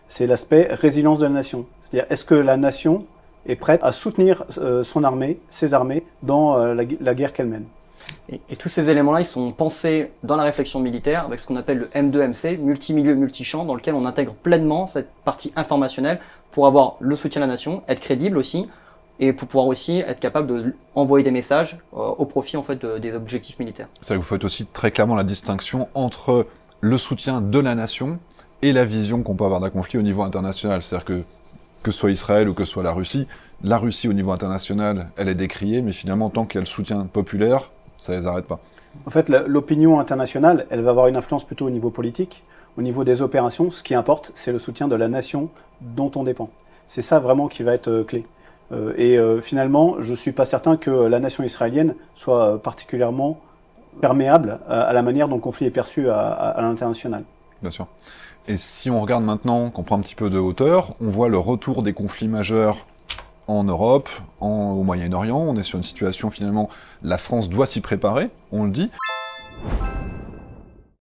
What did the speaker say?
c'est l'aspect résilience de la nation. C'est-à-dire, est-ce que la nation est prête à soutenir son armée, ses armées, dans la guerre qu'elle mène? Et tous ces éléments-là, ils sont pensés dans la réflexion militaire avec ce qu'on appelle le M2MC, multimilieu, multichamp, dans lequel on intègre pleinement cette partie informationnelle pour avoir le soutien de la nation, être crédible aussi, et pour pouvoir aussi être capable d'envoyer des messages au profit en fait, des objectifs militaires. C'est vrai que vous faites aussi très clairement la distinction entre le soutien de la nation et la vision qu'on peut avoir d'un conflit au niveau international. C'est-à-dire que ce soit Israël ou que ce soit la Russie au niveau international, elle est décriée, mais finalement, tant qu'il y a le soutien populaire, ça ne les arrête pas. En fait, l'opinion internationale, elle va avoir une influence plutôt au niveau politique. Au niveau des opérations, ce qui importe, c'est le soutien de la nation dont on dépend. C'est ça vraiment qui va être clé. Finalement, je ne suis pas certain que la nation israélienne soit particulièrement perméable à la manière dont le conflit est perçu à l'international. Bien sûr. Et si on regarde maintenant, qu'on prend un petit peu de hauteur, on voit le retour des conflits majeurs en Europe, au Moyen-Orient. On est sur une situation, finalement, la France doit s'y préparer, on le dit.